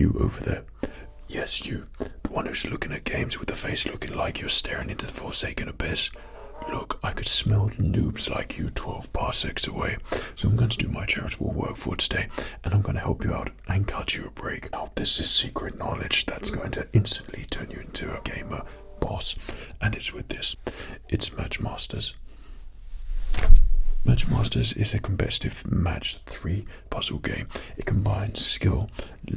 You over there. Yes, you. The one who's looking at games with the face looking like you're staring into the forsaken abyss. Look, I could smell noobs like you 12 parsecs away, so I'm going to do my charitable work for today, and I'm going to help you out and cut you a break. Now, this is secret knowledge that's going to instantly turn you into a gamer boss, and it's with this. It's Matchmasters. Matchmasters is a competitive match 3 puzzle game. It combines skill,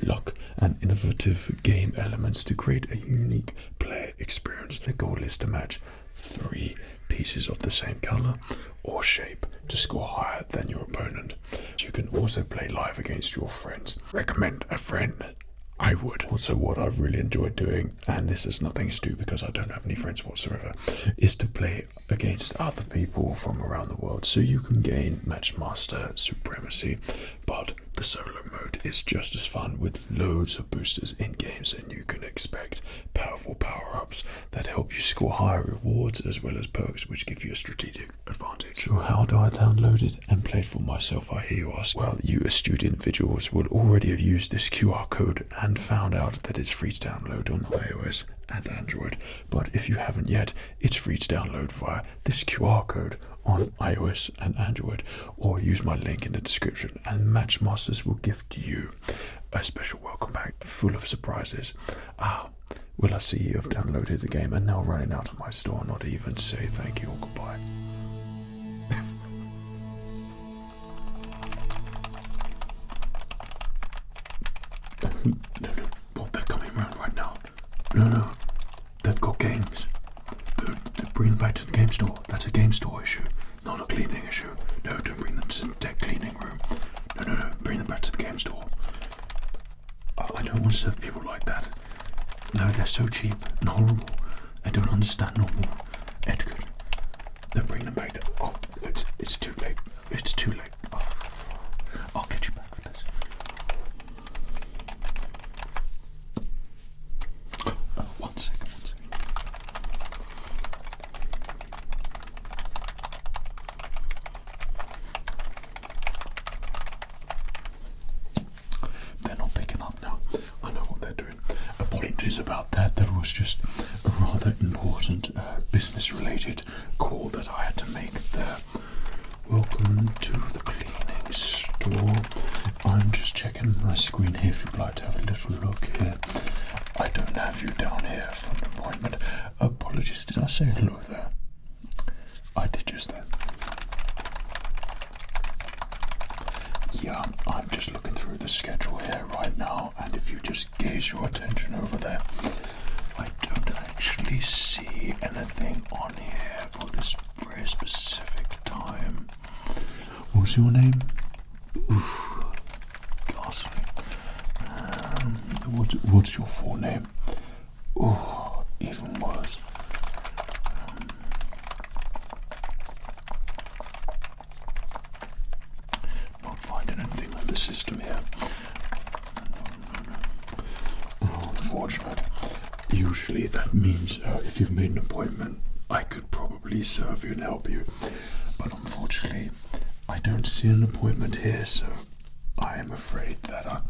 luck, and innovative game elements to create a unique player experience. The goal is to match 3 pieces of the same color or shape to score higher than your opponent. You can also play live against your friends. Recommend a friend. I would. Also, what I've really enjoyed doing, and this has nothing to do because I don't have any friends whatsoever, is to play against other people from around the world so you can gain Matchmaster supremacy. But the solo mode is just as fun with loads of boosters in games, and you can expect powerful power-ups that help you score higher rewards as well as perks which give you a strategic advantage. So how do I download it and play it for myself, I hear you ask? Well, you astute individuals will already have used this QR code and found out that it's free to download on iOS and Android. But if you haven't yet, it's free to download via this QR code on iOS and Android, or use my link in the description, and Matchmasters will gift you a special welcome pack full of surprises. Well, I see you've downloaded the game and now running out of my store, not even say thank you or goodbye. No, Bob, they're coming around right now. No, they've got games. They're bringing them back to the game store. That's a game store issue, not a cleaning issue. No, don't bring them to the deck cleaning room. No, bring them back to the game store. I don't want to serve people like that. No, they're so cheap and horrible. I don't understand normal etiquette. They'll bring them back to... Oh, it's too late. It's too late. Oh, I'll get you back for this. One second. They're not picking up now. I know what they're doing. Apologies about that. There was just a rather important business-related call that I had to make there. Welcome to the cleaning store. I'm just checking my screen here if you'd like to have a little look here. I don't have you down here for an appointment. Apologies, did I say hello there? I did just then. Yeah, I'm just looking through the schedule here right now, and if you just gaze your attention over there, I don't actually see anything on here for this very specific time. What's your name? Oof, ghastly. What's your full name? Oh, even worse. Not finding anything on the system here. Oh, unfortunate. Usually that means if you've made an appointment, I could probably serve you and help you. But unfortunately, I don't see an appointment here, so I am afraid that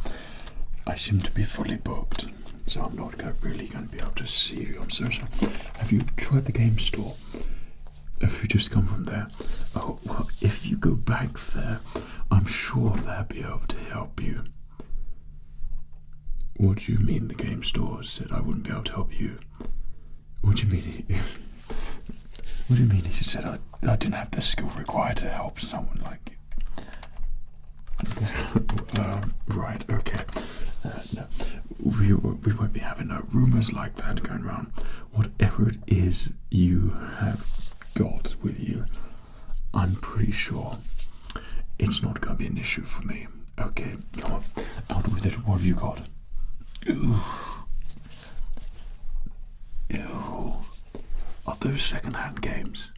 I seem to be fully booked. So I'm not really going to be able to see you. I'm so sorry. Have you tried the game store? Have you just come from there? Oh, well, if you go back there, I'm sure they'll be able to help you. What do you mean the game store said I wouldn't be able to help you? What do you mean? What do you mean he said I didn't have the skill required to help someone like you? Right, okay. No, we won't be having no rumours like that going around. Whatever it is you have got with you, I'm pretty sure it's not going to be an issue for me. Okay, come on, out with it. What have you got? Ew. Are those second-hand games?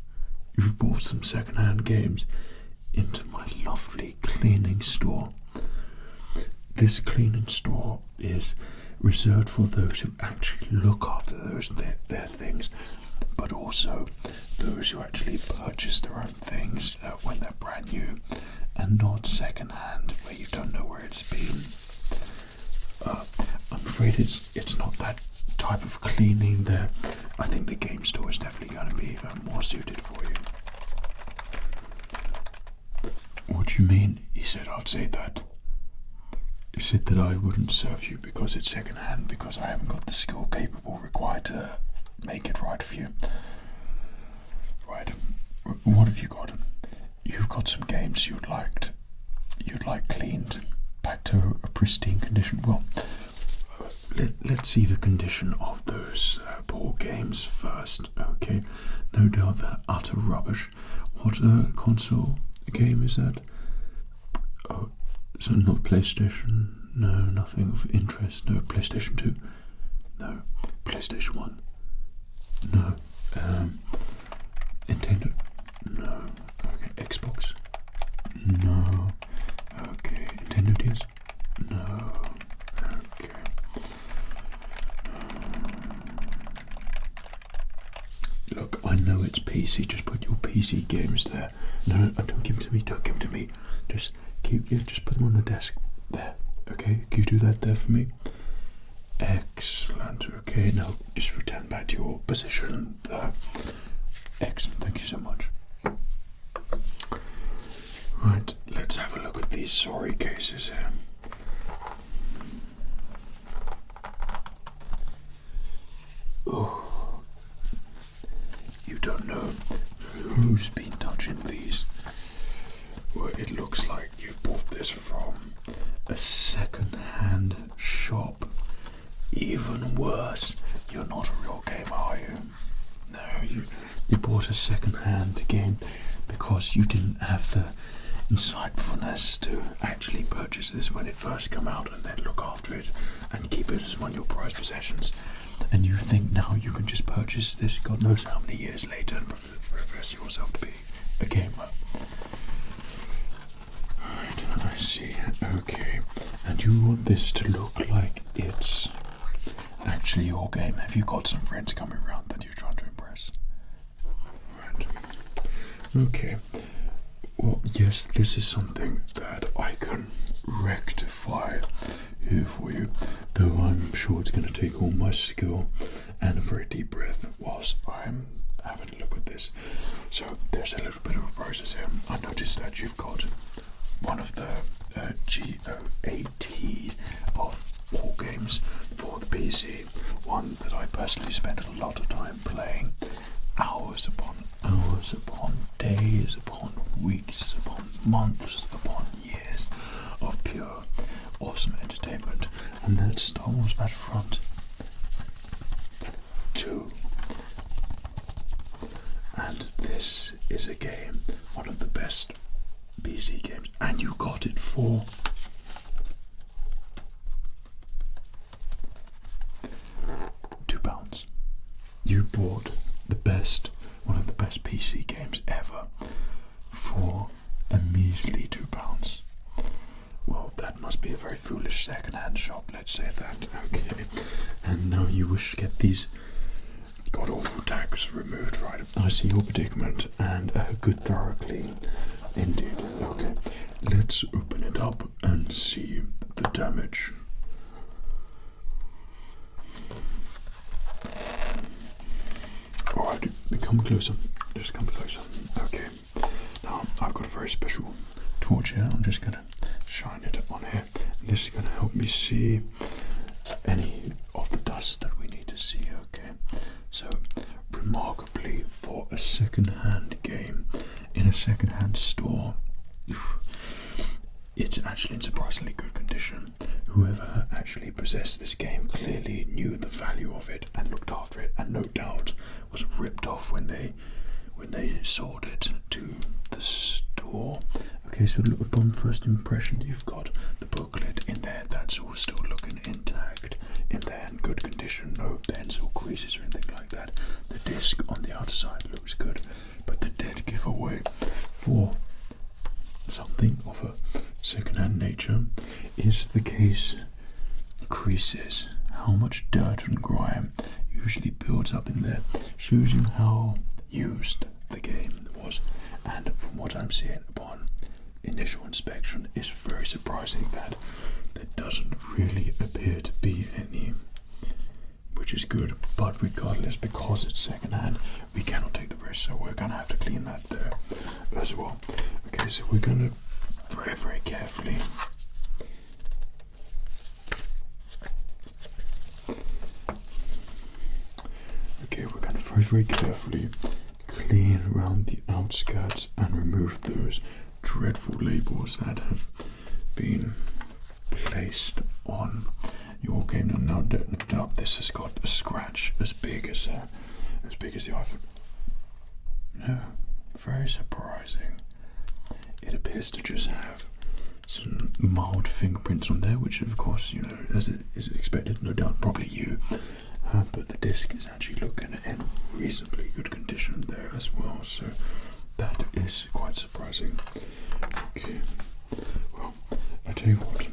You've bought some second-hand games into my lovely cleaning store. This cleaning store is reserved for those who actually look after their things, but also those who actually purchase their own things when they're brand new and not second-hand where you don't know where it's been. I'm afraid it's not that type of cleaning there. I think the game store is definitely going to be more suited for you. What do you mean? He said I'd say that. He said that I wouldn't serve you because it's second hand, because I haven't got the skill capable required to make it right for you. Right. What have you got? You've got some games you'd like cleaned back to a pristine condition. Well, let's see the condition of those poor games first. Okay, no doubt they're utter rubbish. What console game is that? Oh, so not PlayStation? No, nothing of interest. No, PlayStation 2? No, PlayStation 1? No, Nintendo? No. Okay, Xbox? No. Okay, Nintendo DS? No. Okay. Look, I know it's PC, just put your PC games there. No, don't give them to me, don't give them to me. Just put them on the desk there, okay? Can you do that there for me? Excellent, okay, now just return back to your position there. Excellent, thank you so much. Right, let's have a look at these sorry cases here. Oh, you don't know who's been touching these. Well, it looks like you bought this from a second-hand shop. Even worse, you're not a real gamer, are you? No, you bought a second-hand game because you didn't have the insightfulness to actually purchase this when it first came out and then look after it and keep it as one of your prized possessions. And you think now you can just purchase this God knows how many years later and profess yourself to be a gamer. Right, I see. Okay. And you want this to look like it's actually your game. Have you got some friends coming around that you're trying to impress? Right. Okay. Well, yes, this is something that I can rectify here for you, though I'm sure it's going to take all my skill and a very deep breath whilst I'm having a look at this. So there's a little bit of a process here. I noticed that you've got one of the GOAT of all games for the PC, one that I personally spent a lot of time playing, hours upon days, upon weeks, upon months, upon years of pure awesome entertainment, and that's Star Wars Battlefront 2. And this is a game, one of the best PC games, and you got it for £2. You bought one of the best PC games ever for a measly £2. Well, that must be a very foolish second-hand shop, let's say that. Okay, and now you wish to get these god-awful tags removed, right? I see your predicament, and a good thorough clean indeed. Okay, let's open it up and see the damage. Alright, come closer. Just come closer. Okay. Now I've got a very special torch here. I'm just gonna shine it on here. This is gonna help me see any of the dust that we need to see. Okay. So remarkably, for a second-hand game in a second-hand store, it's actually in surprisingly good condition. Whoever actually possessed this game clearly knew the value of it and looked after it, and no doubt was ripped off when they sold it to the store. Okay, so look, upon first impression, you've got the booklet in there. That's all still looking intact in there, in good condition. No bends or creases or anything like that. The disc on the outer side looks good, but the dead giveaway for something of a second-hand nature is the case creases. How much dirt and grime usually builds up in there shows you how used the game was, and from what I'm seeing upon initial inspection, it's very surprising that there doesn't really appear to be any, which is good. But regardless, because it's secondhand, we cannot take the risk, so we're gonna have to clean that there as well. Okay, so we're gonna very, very carefully very carefully clean around the outskirts and remove those dreadful labels that have been placed on your game. Now, no doubt this has got a scratch as big as the iPhone. No, very surprising. It appears to just have some mild fingerprints on there, which of course, you know, as it is expected, no doubt probably you. But the disc is actually looking in reasonably good condition there as well, so that is quite surprising. Okay, well, I tell you what,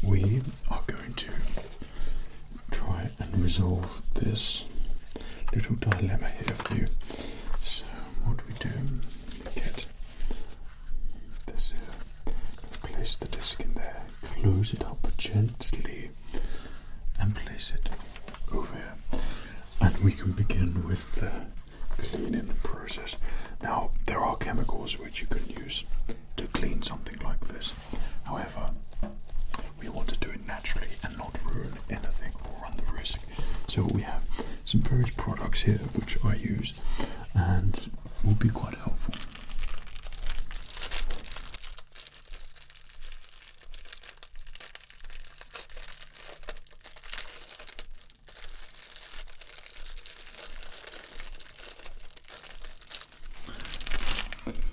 we are going to try and resolve this little dilemma here for you. So what do we do? Get this here, place the disc in there, close it up gently, and place it over here, and we can begin with the cleaning process. Now, there are chemicals which you can use to clean something like this. However, we want to do it naturally and not ruin anything or run the risk. So we have some various products here which I use and will be quite helpful.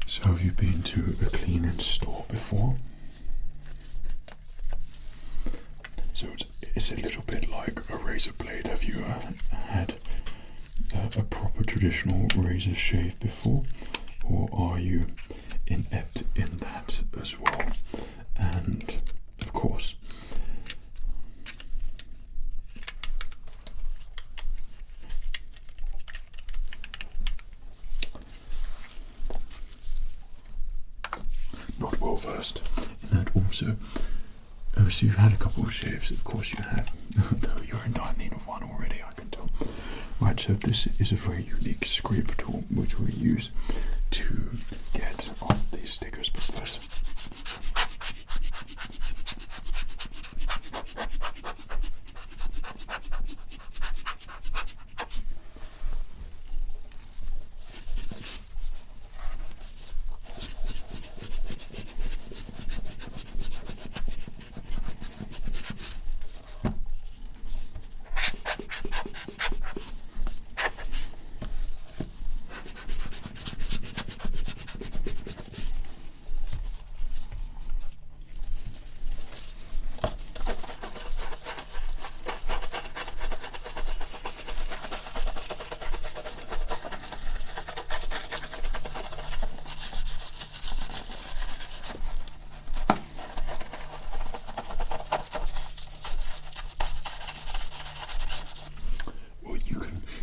So have you been to a cleaning store before? So it's a little bit like a razor blade. Have you had a proper traditional razor shave before? Or are you inept in that as well? And of course, not well versed in that also. So you've had a couple of shaves, of course you have, though you're in dire need of one already, I can tell. Right, so this is a very unique scraper tool which we use to get on these stickers. But first,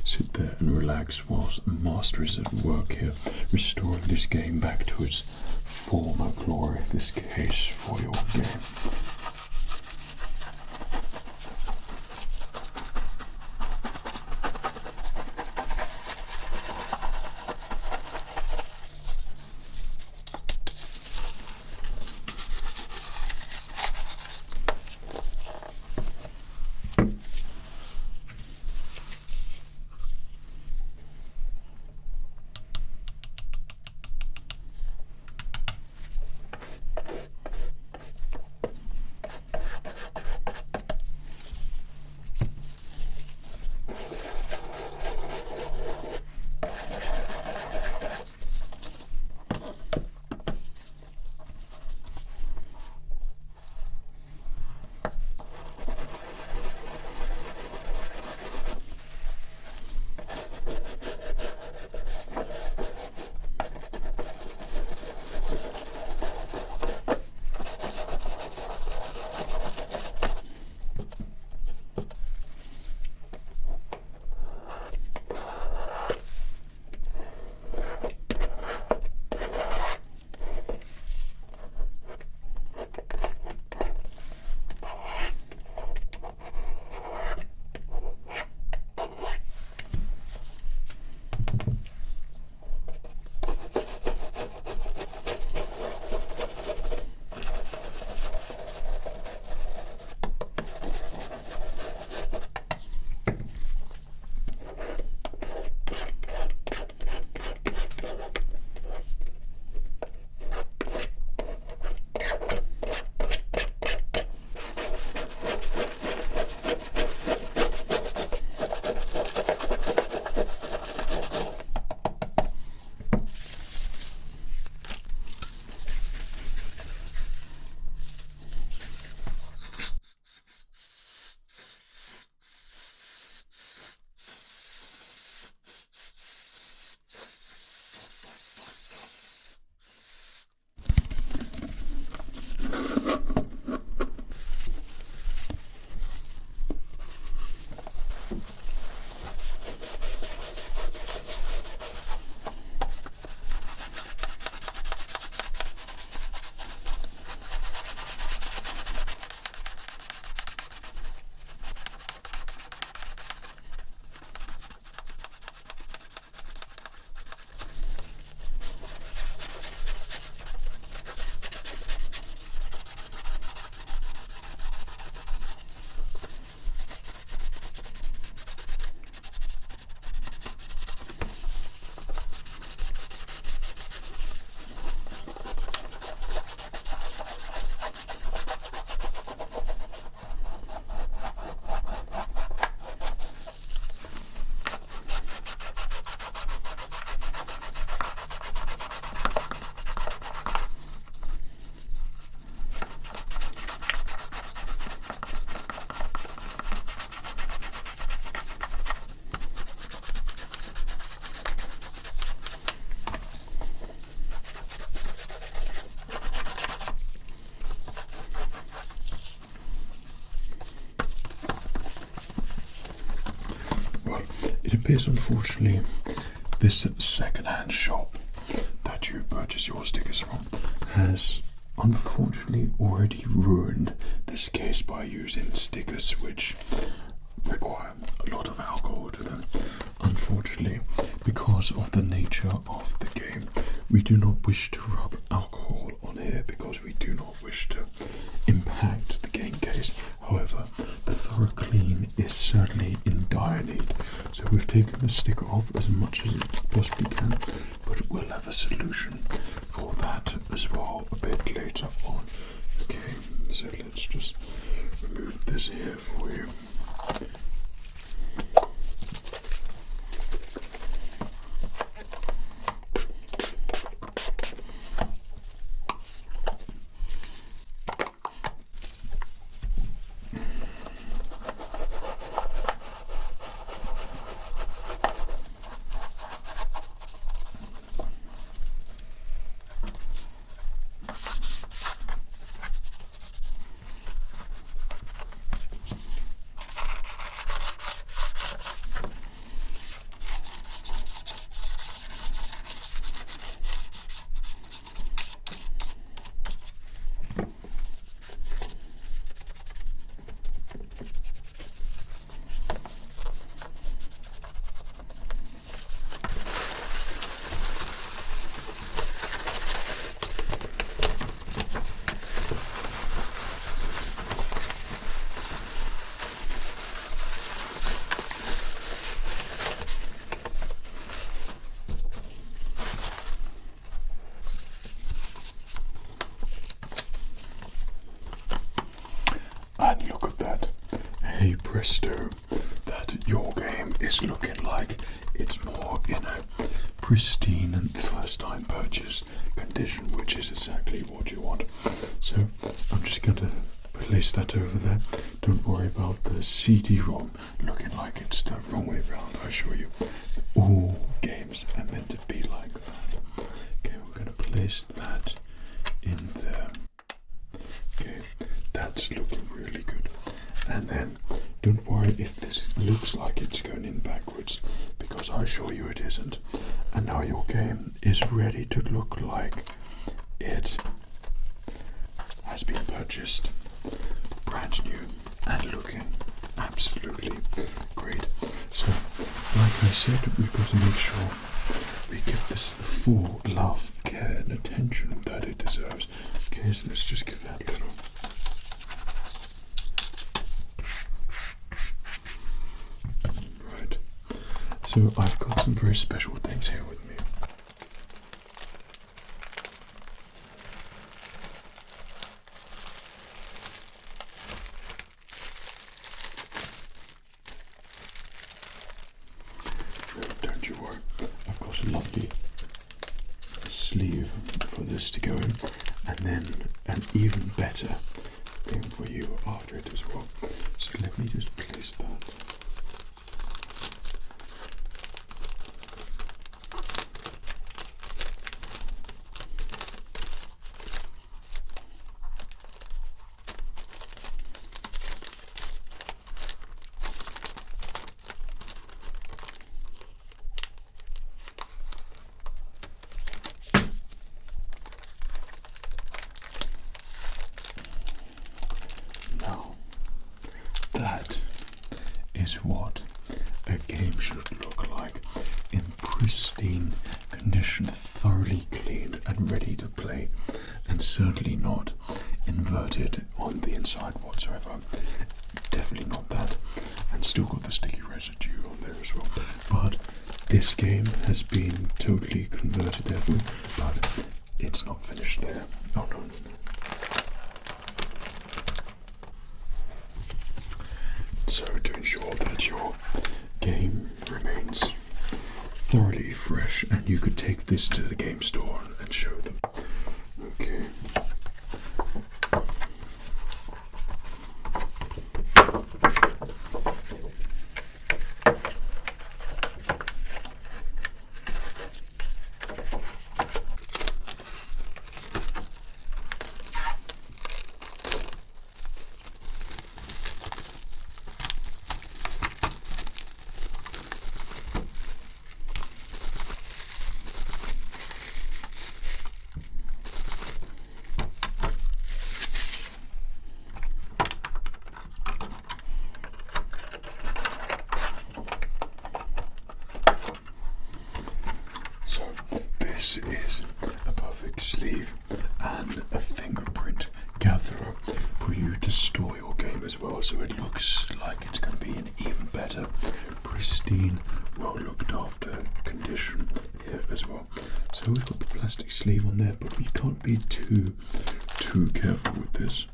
sit there and relax whilst the master is at work here, restoring this game back to its former glory, this case for your game. it appears unfortunately this second-hand shop that you purchase your stickers from has unfortunately already ruined this case by using stickers which require a lot of alcohol to them. Unfortunately, because of the nature of the game, we do not wish to rub alcohol on here because we do not wish to impact the game case. However, the thorough clean is certainly in dire need, so we've taken the sticker off as much as it possibly can, but we'll have a solution for that as well a bit later on. Okay, so let's just remove this here for you. And look at that. Hey presto, that your game is looking like it's more in a pristine and first time purchase condition, which is exactly what you want. So I'm just going to place that over there. Don't worry about the CD-ROM looking like it's the wrong way around. I assure you, all games are meant to be like that. Okay, we're going to place that in there. Okay, that's looking really good. And then don't worry if this looks like it's going in backwards, because I assure you it isn't. And now your game is ready to look like it has been purchased brand new and looking absolutely great. So like I said, we've got to make sure we give this the full love, care and attention that it deserves. Okay, so let's just give that a little. Right, so I've got some very special things here with me. Don't you worry, I've got a lovely sleeve for this to go in, and then an even better thing for you after it as well. So let me just place that. Now, that is what a game should look like, in pristine condition, thoroughly cleaned and ready to play, and certainly not inverted on the inside whatsoever. Definitely not that, and still got the sticky residue on there as well. But this game has been totally converted there, but it's not finished there. Oh no. So to ensure that your game remains thoroughly fresh, and you could take this to the game store and show them. Okay. this is a perfect sleeve and a fingerprint gatherer for you to store your game as well, so it looks like it's going to be in even better, pristine, well looked after condition here as well. So we've got the plastic sleeve on there, but we can't be too careful with this,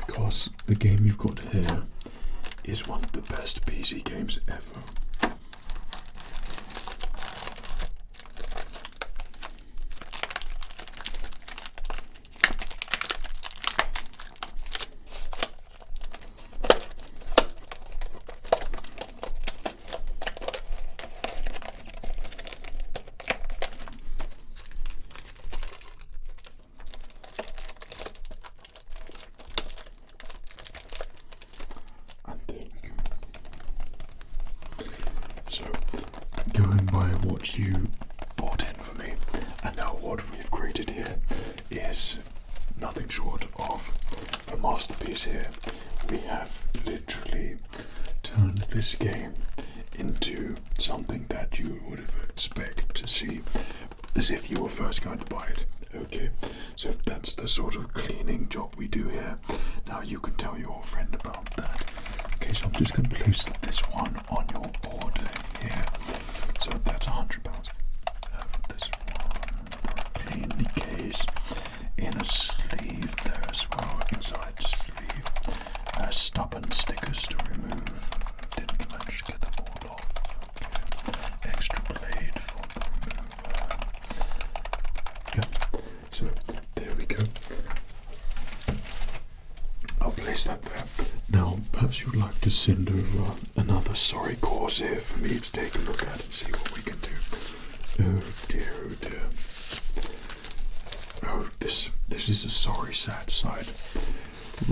because the game you've got here is one of the best PC games ever. So, going by what you bought in for me, and now what we've created here is nothing short of a masterpiece here. We have literally turned this game into something that you would have expected to see as if you were first going to buy it. Okay, so that's the sort of cleaning job we do here. Now you can tell your friend about that. Okay, so I'm just going to place this one on your order here. So that's £100. For this one, clean the case in a sleeve there as well, inside sleeve. Stubborn stickers to remove. Didn't manage to get them all off. Okay. Extra blade for the remover. Yeah. So there we go. I'll place that there. Now, perhaps you'd like to send over another sorry cause here for me to take a look at and see what we can do. Oh dear, oh dear. Oh, this is a sorry sad side.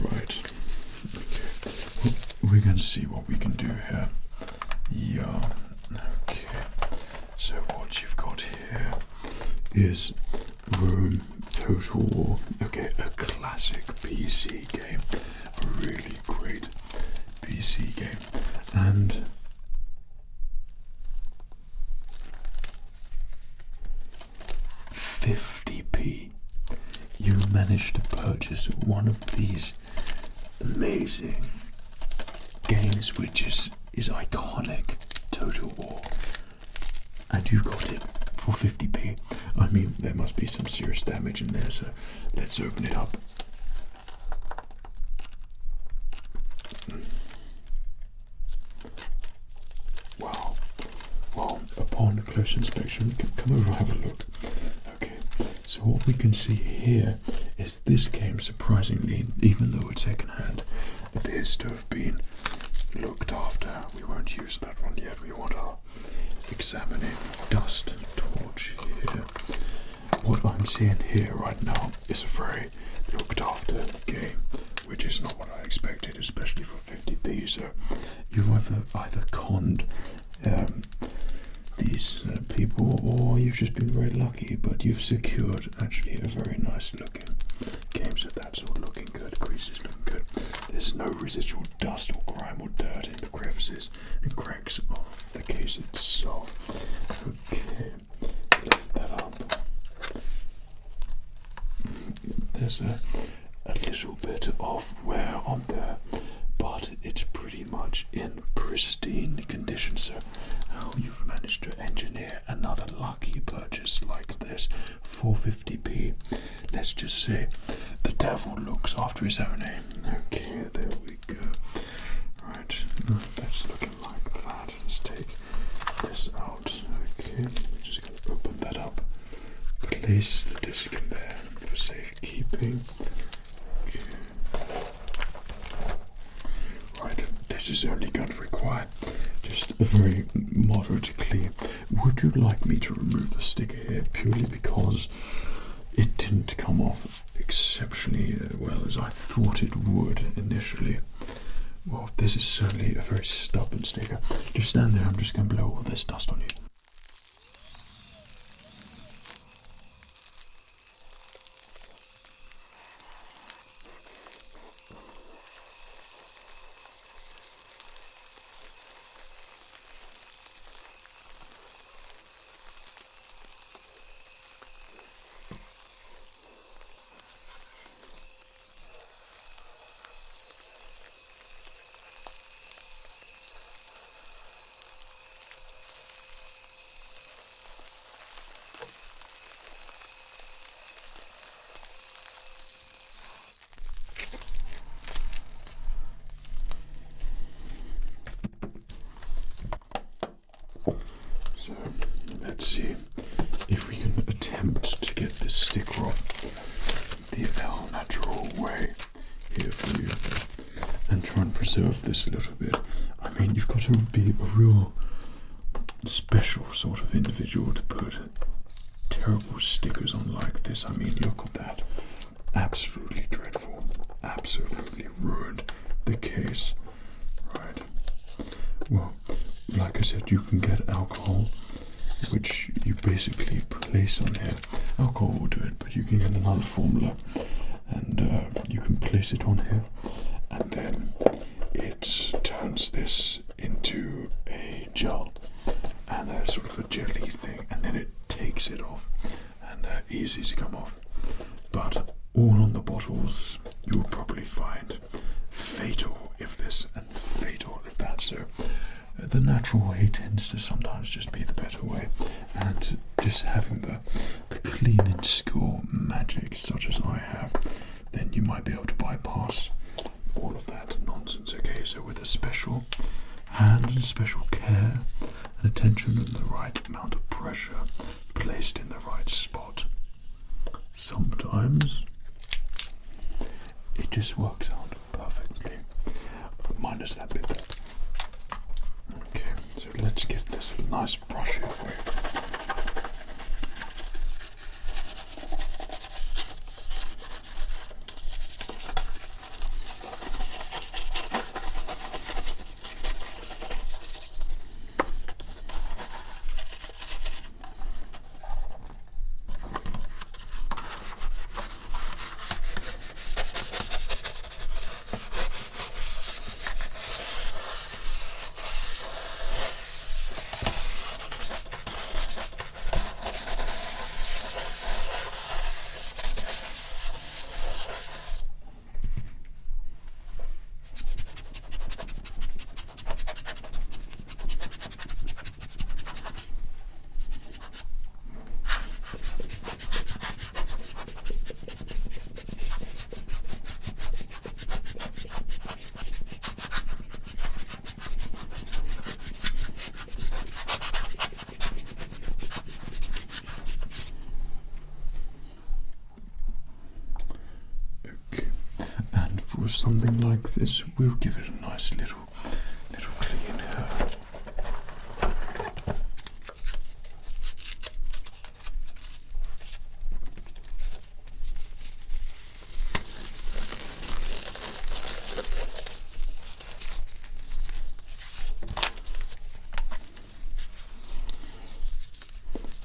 Right. Okay. Well, we're going to see what we can do here. Yeah. Okay. So what you've got here is Rome Total War. Okay, a classic PC game. A really great PC game. And £50p. You managed to purchase one of these amazing games, which is iconic, Total War, and you got it for 50p. I mean, there must be some serious damage in there, so let's open it up. Wow. Well, upon close inspection, come over and have a look. Okay, so what we can see here is this game, surprisingly, even though it's second-hand, appears to have been looked after. We won't use that one yet. We want our examining dust torch here. What I'm seeing here right now is a very looked after game, which is not what I expected, especially for 50p. So you've either conned these people, or you've just been very lucky, but you've secured actually a very nice looking game. So that's all looking good. Creases looking good. There's no residual dust or grime or dirt in the crevices and cracks of the case itself. Okay, lift that up. There's a little bit of wear on there, but it's pretty much in pristine condition. So how you've managed to engineer another lucky purchase like this for 50p. Let's just say the devil looks after his own name. Okay, there we go. Right, that's looking like that. Let's take this out. Okay, we're just going to open that up. Place the disc in there for safekeeping. Okay. Right, this is only going to require just a very moderate clean. Would you like me to remove the sticker here purely because it didn't come off exceptionally well as I thought it would initially? Well, this is certainly a very stubborn sticker. Just stand there, I'm just going to blow all this dust on you. So let's see if we can attempt to get this sticker off the all natural way here for you and try and preserve this a little bit. I mean, you've got to be a real special sort of individual to put terrible stickers on like this. I mean, look at that. Absolutely dreadful. Absolutely ruined the case. Right. Well, like I said, you can get alcohol, which you basically place on here. Alcohol will do it, but you can get another formula and you can place it on here, and then it turns this into a gel and a sort of a jelly thing, and then it takes it off, and easy to come off. But all on the bottles you'll probably find fatal if this and fatal if that. So the natural way tends to sometimes just be the better way, and just having the cleaning skill magic such as I have, then you might be able to bypass all of that nonsense. Okay, so with a special hand and special care and attention and the right amount of pressure placed in the right spot, sometimes it just works out perfectly, minus that bit. Okay, so let's give this a nice brush here for you. Something like this, we'll give it a nice little clean here.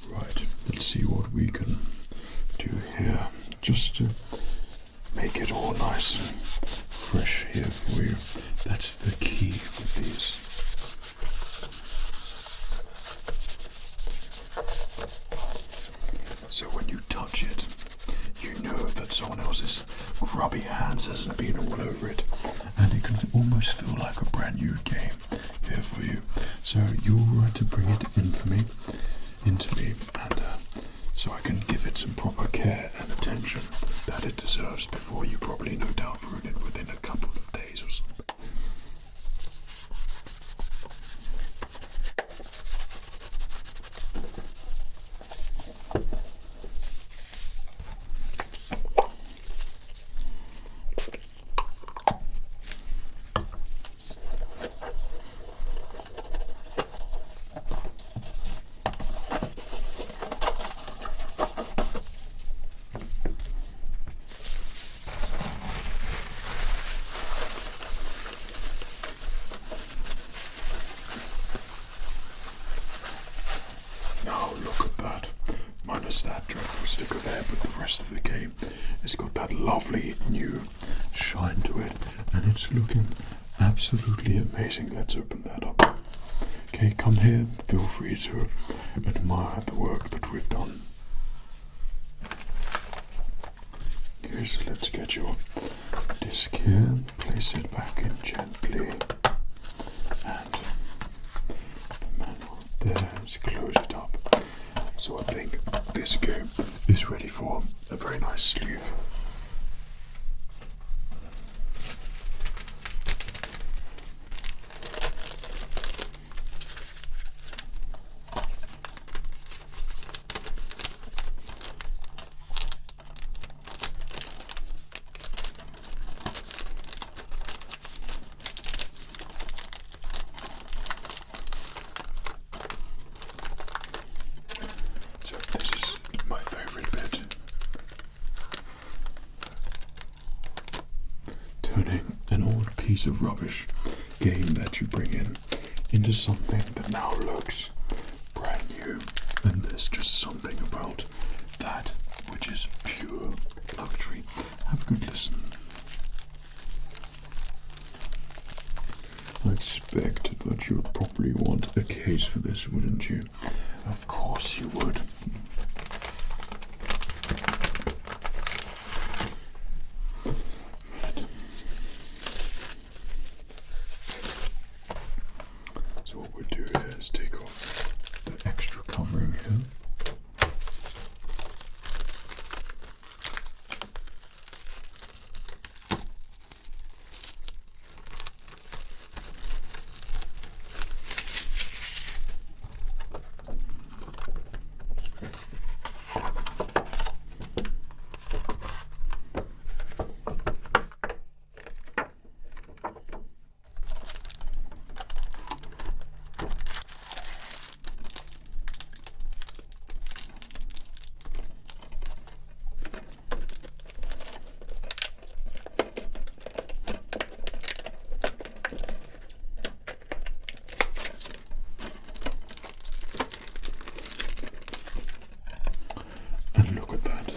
Right, let's see what we can do here, just to make it all nice and fresh here for you. That's the key with these. So when you touch it, you know that someone else's grubby hands hasn't been all over it, and it can almost feel like a brand new game here for you. So you're right to bring it into me, and so I can give it some proper care and attention that it deserves before you probably no doubt ruin it within a couple of days or something. That dreadful sticker there, but the rest of the game has got that lovely new shine to it, and it's looking absolutely amazing. Let's open that up. Okay, come here, feel free to admire the work that we've done. Okay, so let's get your disc here, place it back in gently, and the manual there, let's close it up. So I think this game is ready for a very nice sleeve. turning an old piece of rubbish game that you bring in into something that now looks brand new. And there's just something about that which is pure luxury. Have a good listen. I expect that you would probably want a case for this, wouldn't you? Of course you would. So what we'll do is take off the extra covering here. And look at that.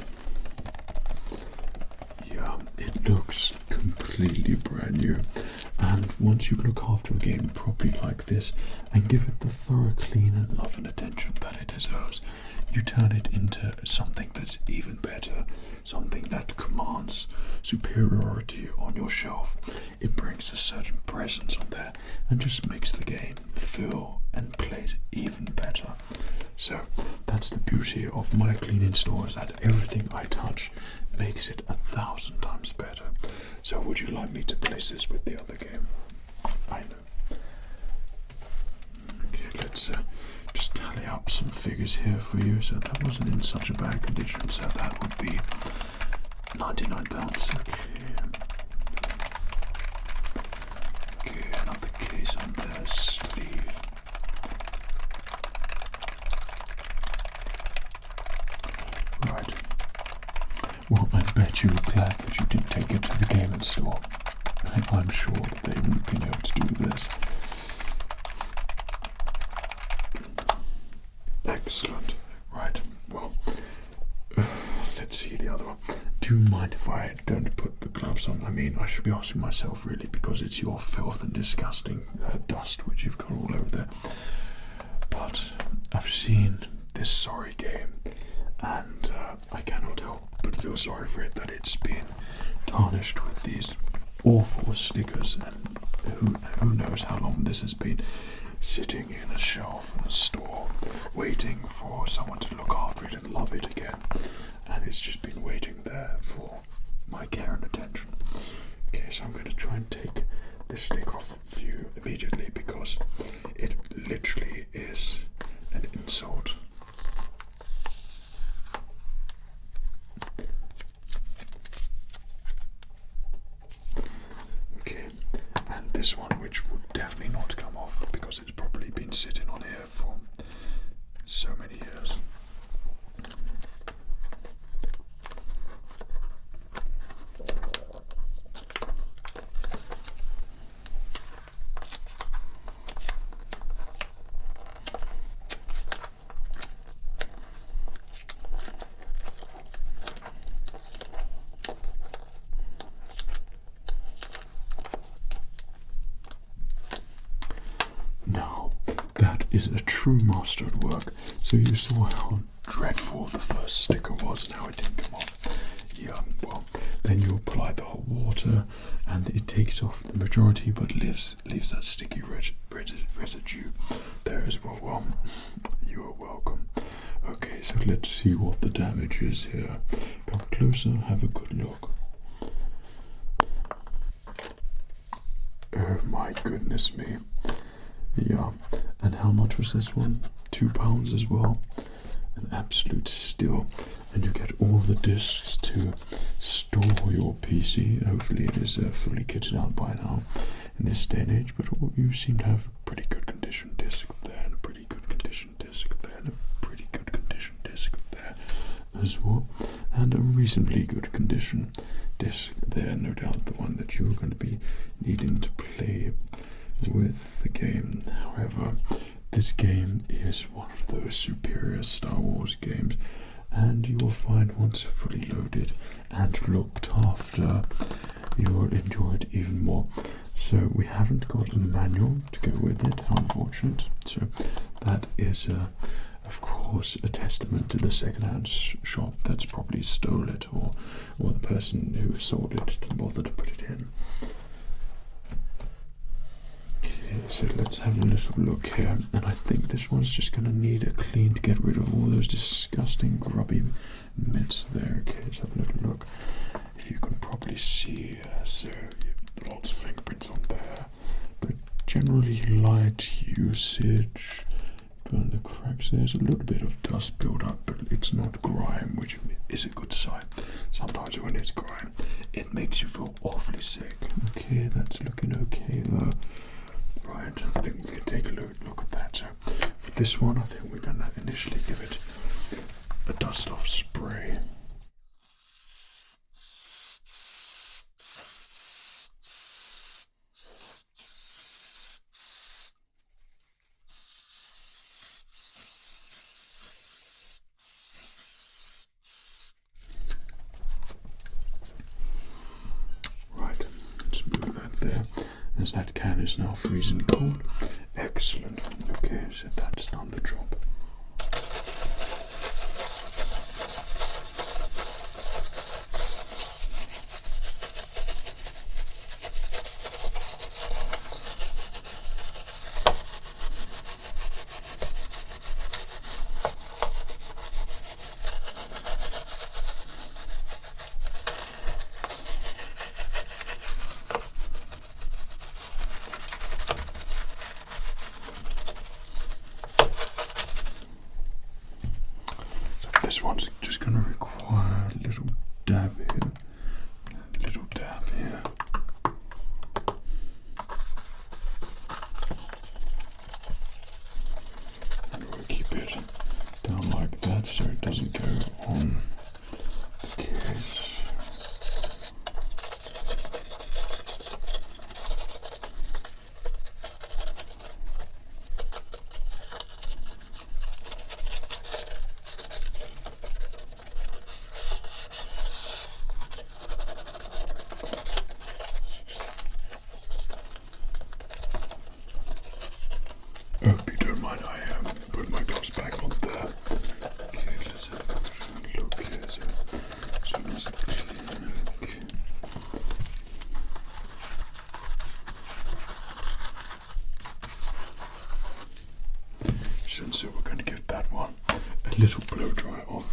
Yeah, it looks completely brand new. And once you look after a game properly like this and give it the thorough clean and love and attention that it deserves, you turn it into something that's even better, something that commands superiority on your shelf. It brings a certain presence on there and just makes the game feel and play even better. So that's the beauty of my cleaning store, is that everything I touch makes it 1,000 times better. So would you like me to place this with the other game? I know. Okay, let's just tally up some figures here for you. So that wasn't in such a bad condition, so that would be £99. Okay, another case on their sleeve. Right. Well, I bet you were glad that you did take it to the gaming store. I'm sure that they wouldn't have been able to do this. Excellent. Right. Well, let's see the other one. Do you mind if I don't put the gloves on? I mean, I should be asking myself really, because it's your filth and disgusting dust which you've got all over there. But I've seen this sorry game, and I cannot help but feel sorry for it, that it's been tarnished with these awful stickers, and who knows how long this has been sitting in a shelf in a store waiting for someone to look after it and love it again, and it's just been waiting there for my care and attention. Okay, so I'm going to try and take this stick off of you immediately, because it literally is an insult. Okay, and this one, which would definitely not come off because it's probably been sitting on here for so many years. Now, that is a true master at work. So you saw how dreadful the first sticker was and how it didn't come off. Yeah, well, then you apply the hot water and it takes off the majority, but leaves that sticky residue there as well. Well, you are welcome. Okay, so let's see what the damage is here. Come closer, have a good look. Oh my goodness me. Yeah, and how much was this one? £2 as well. An absolute steal. And you get all the discs to store your PC. Hopefully it is fully kitted out by now in this day and age, but you seem to have a pretty good condition disc there, and a pretty good condition disc there, and a pretty good condition disc there as well, and a reasonably good condition disc there, no doubt the one that you're going to be needing to play with the game. However, this game is one of those superior Star Wars games, and you will find once fully loaded and looked after, you will enjoy it even more. So we haven't got a manual to go with it, how unfortunate. So that is of course a testament to the second-hand shop that's probably stole it, or the person who sold it didn't bother to put it in. Okay, so let's have a little look here, and I think this one's just going to need a clean to get rid of all those disgusting grubby mitts there. Okay, let's have a little look. If you can probably see, so lots of fingerprints on there, but generally light usage. Burn the cracks. There's a little bit of dust build up, but it's not grime, which is a good sign. Sometimes when it's grime, it makes you feel awfully sick. Okay, that's looking okay though. Right, I think we can take a look at that. So for this one, I think we're going to initially give it a dust off spray. As that can is now freezing cold. Excellent. Okay, so that's done the job. This one's just going to require a little dab here, a little dab here. And we'll keep it down like that so it doesn't go on the case. I hope you don't mind, I put my gloves back on there. Okay, let's have a look here. So nice and clean. Okay. So we're going to give that one a little blow dry off.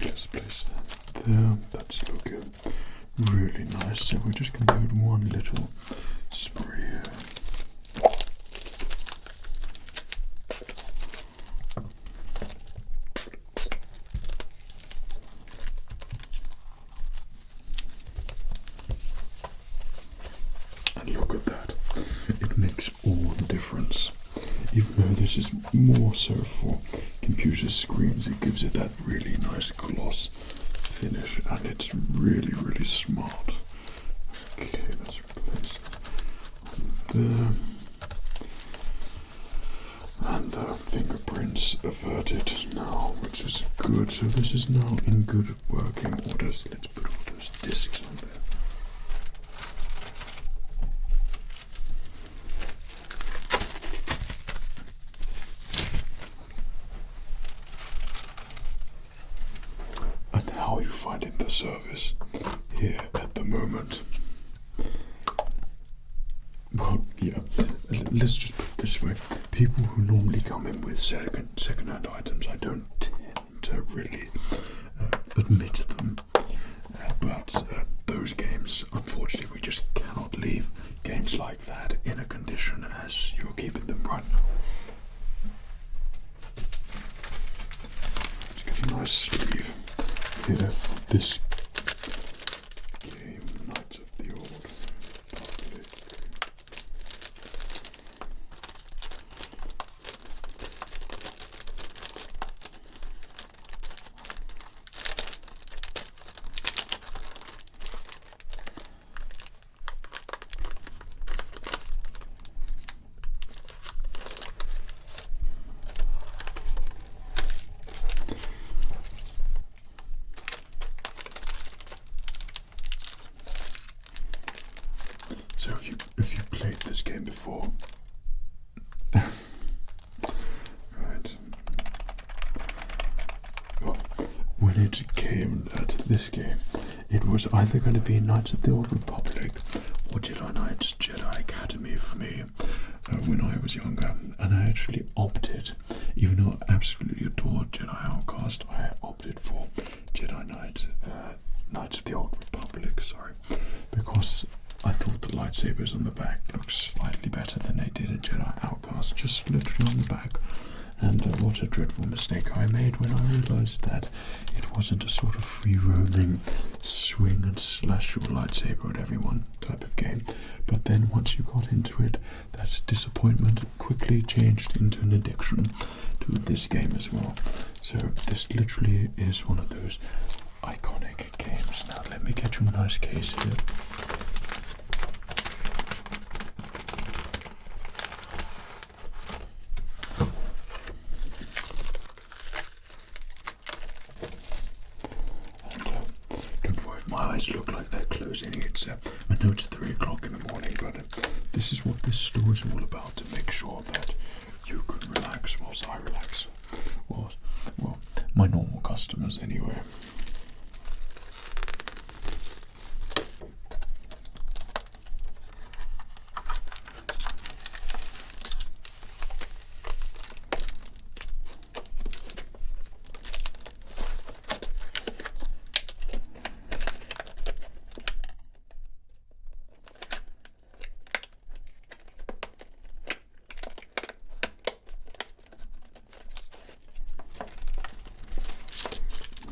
Let's place that there. That's looking really nice. So we're just going to give it one little spray here. And look at that. It makes all the difference. Even though this is more so for computer screens, it gives it that really nice gloss finish, and it's really, really smart. Okay, let's replace there. And fingerprints averted now, which is good. So this is now in good working order. Let's put all those discs on there. providing the service here at the moment. Well, yeah, let's just put it this way. People who normally come in with second-hand items, I don't tend to really admit them. But those games, unfortunately, we just cannot leave games like that in a condition as you're keeping them right now. Let's get a nice sleeve here. This game, Knights of the Old Republic. So if you played this game before, right? Well, when it came to this game, it was either going to be Knights of the Old Republic or Jedi Knights Jedi Academy for me when I was younger, and I actually opted, even though I absolutely adored Jedi Outcast, I opted for Jedi Knights of the Old Republic. Sorry, because I thought the lightsabers on the back looked slightly better than they did in Jedi Outcast, just literally on the back. And what a dreadful mistake I made when I realised that it wasn't a sort of free-roaming swing and slash your lightsaber at everyone type of game. But then once you got into it, that disappointment quickly changed into an addiction to this game as well. So this literally is one of those iconic games. Now let me get you a nice case here. Look like they're closing. I know it's 3 o'clock in the morning, but this is what this store is all about, to make sure that you can relax whilst I relax. Well, my normal customers anyway.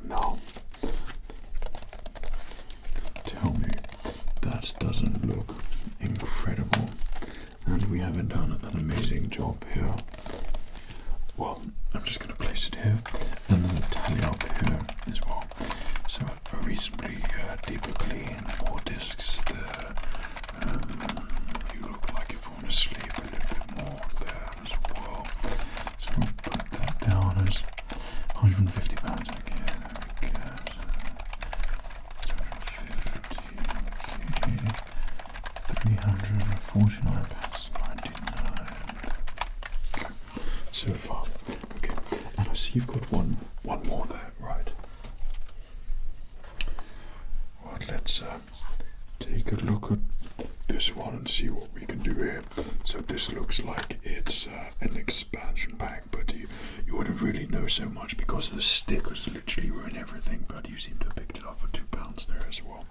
Now, tell me that doesn't look incredible, and we haven't done an amazing job here. Well, I'm just going to place it here and then tally up here as well. So a reasonably deeper clean, more discs there. You look like you've fallen asleep a little bit more there as well. So we'll put that down as £150 again. £349.99 so far. Okay, and I see you've got one more there, right? Well, let's take a look at this one and see what we can do here. So this looks like it's an expansion pack, but you wouldn't really know so much because the stickers literally ruin everything, but you seem to have picked it up for £2 there as well.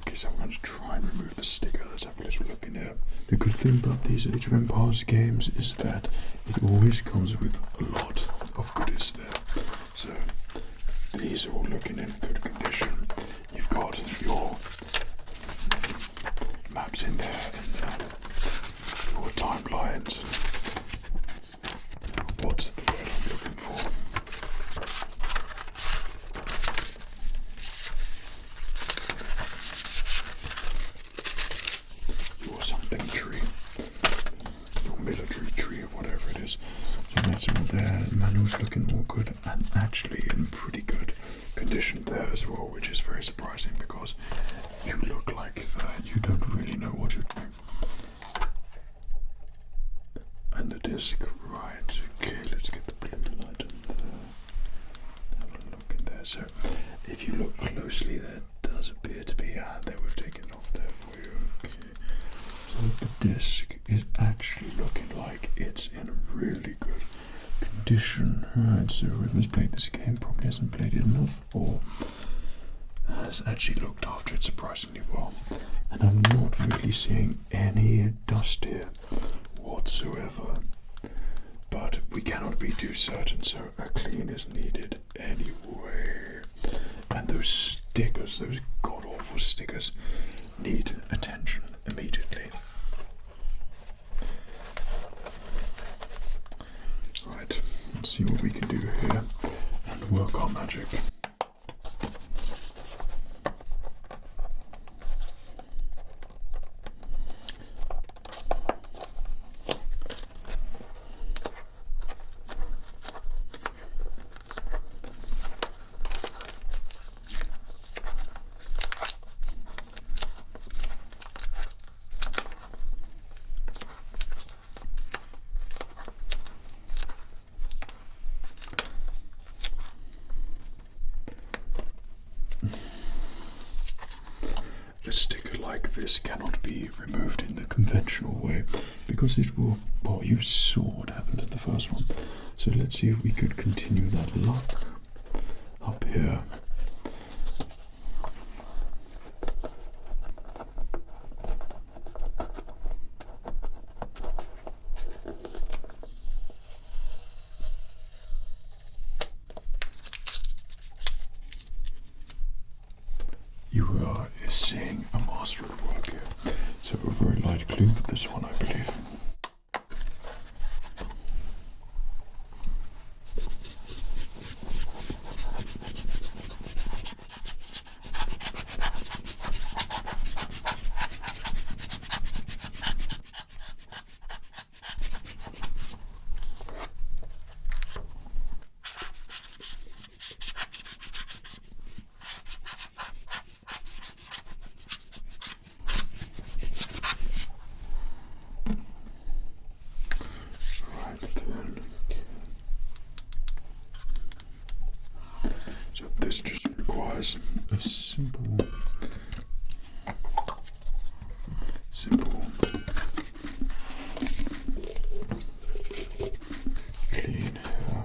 Okay, so I'm going to try and remove the sticker. Let's have a little look in there. The good thing about these Age of Empires games is that it always comes with a lot of goodies there. So these are all looking in good condition. You've got your maps in there and your timelines. What's the word I'm looking for? Your something tree, your military tree, or whatever it is. So that's all there. The manual's looking all good and actually in pretty good condition there as well, which is very surprising because you look like you don't really know what you're doing. And the disc, right? Okay, let's get the blue light on there. Have a look in there. So if you look closely, there does appear to be, there we've taken it off there for you. Okay. So the disc is actually looking like it's in a really good condition. Right, so whoever's played this game probably hasn't played it enough, or has actually looked after it surprisingly well. And I'm not really seeing any dust here whatsoever. But we cannot be too certain, so a clean is needed anyway. And those stickers, those god-awful stickers, need attention immediately. Right, let's see what we can do here and work our magic. A sticker like this cannot be removed in the conventional way because it will, well, you saw what happened to the first one. So let's see if we could continue that luck up here. You are seeing a master at work here. So a very light glue for this one, I believe. So this just requires a simple clean here.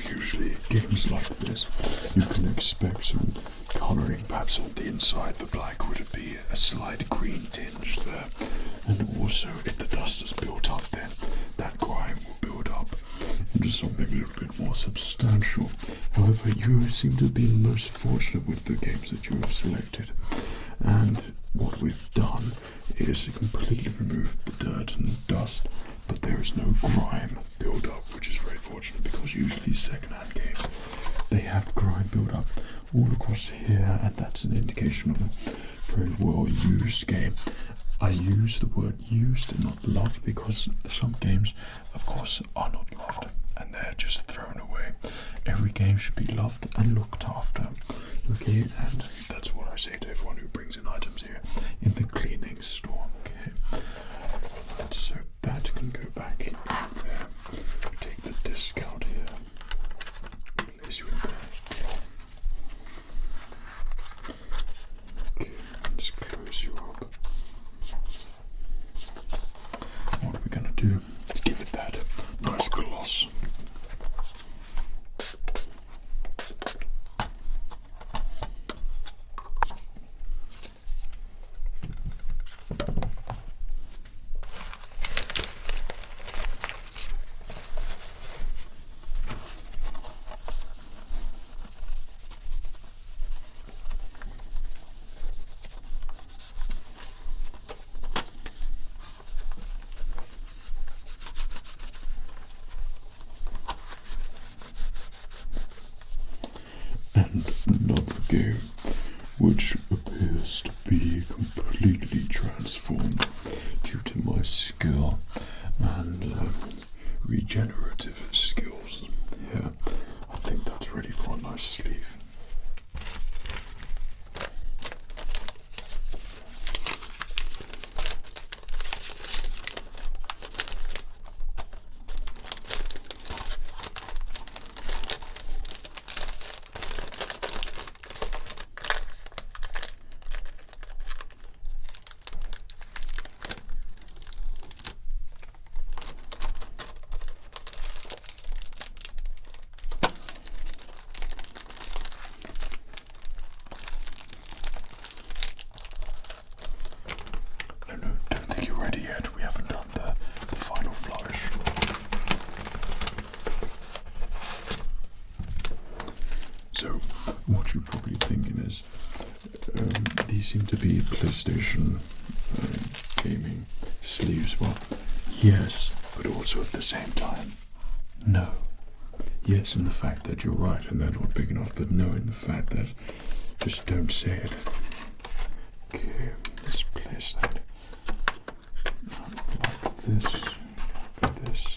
Usually games like this, you can expect some colouring perhaps on the inside. The black would be a slight green tinge there, and also if the dust is built up, then that grime will build up into something a little bit more substantial. However, you seem to have been most fortunate with the games that you have selected, and what we've done is completely remove the dirt and dust, but there is no grime build up, which is very fortunate because usually second-hand games, they have grime build up all across here, and that's an indication of a very well used game. I use the word used and not loved because some games, of course, are not loved and they're just thrown away. Every game should be loved and looked after. Okay, and that's what I say to everyone who brings in items here in the cleaning store. Okay, right, so that can go back in there. Take the disc out here. Place you in there. Okay, let's close you up. What we're gonna do is give it that nice gloss. And another game which appears to be completely transformed due to my skill and regenerative skills. Yeah, I think that's ready for a nice sleeve. No, don't think you're ready yet. We haven't done the final flourish. So, what you're probably thinking is, these seem to be PlayStation gaming sleeves. Well, yes, but also at the same time, no. Yes, in the fact that you're right and they're not big enough, but no, in the fact that just don't say it. Okay, let's place that like this, like this.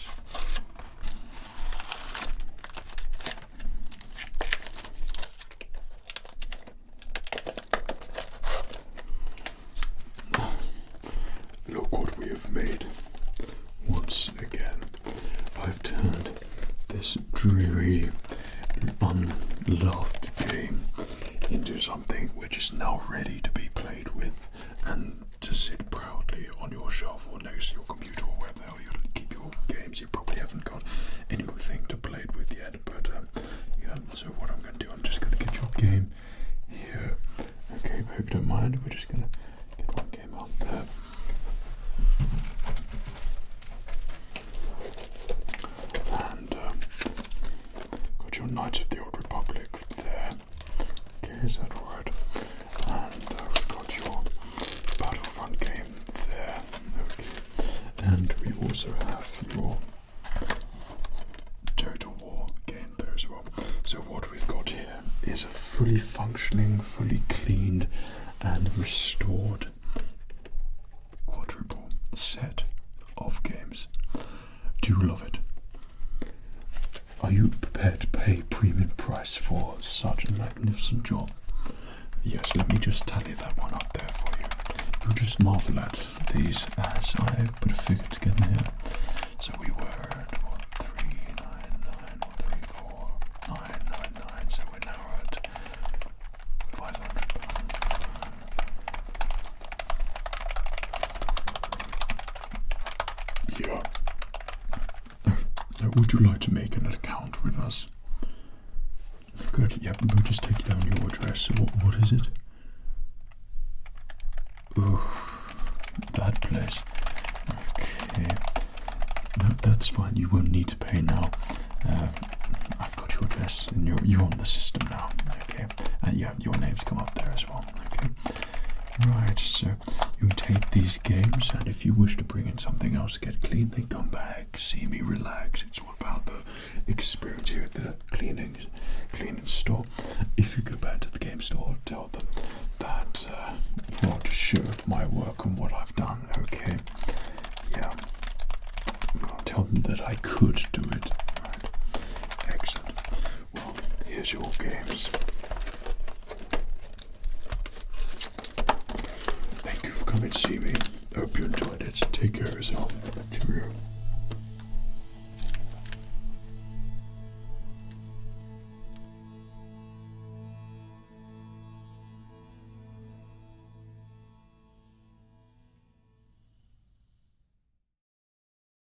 Look what we have made. Once again, I've turned this dreary, unloved game into something which is now ready to be played with and to sit proudly on your shelf or next to your computer or where the hell you keep your games. You probably haven't got anything to play it with yet, but yeah, so what I'm going to do, I'm just going to get your game here. Okay, I hope you don't mind. We're just going to get one game out there. And got your Knights of the Old Republic there. Okay, is that right? And we've got your Battlefront game there. Okay. And we also have your Total War game there as well. So what we've got here is a fully functioning, fully cleaned and restored quadruple set of games. Do you love it? Are you prepared to pay premium price for such a magnificent job? Yes, let me just tally that one up there for you. You'll just marvel at these as I put a figure together here. So we were at 399 or 34999, so we're now at £500. Yeah. Would you like to make an account with us? Good, yep, we'll just take down your address. What is it? Oh, that place. Okay. No, that's fine. You won't need to pay now. I've got your address and you're on the system now. Okay. And yeah, your name's come up there as well. Okay. Right, so you take these games, and if you wish to bring in something else to get clean, then come back, see me, relax. It's all about the experience here at the cleaning store. If you go back to the game store, tell them that you want to show my work and what I've done. Okay, yeah. I'll tell them that I could do it. Right. Excellent. Well, here's your games. Come and see me. Hope you enjoyed it. Take care of yourself. Cheerio.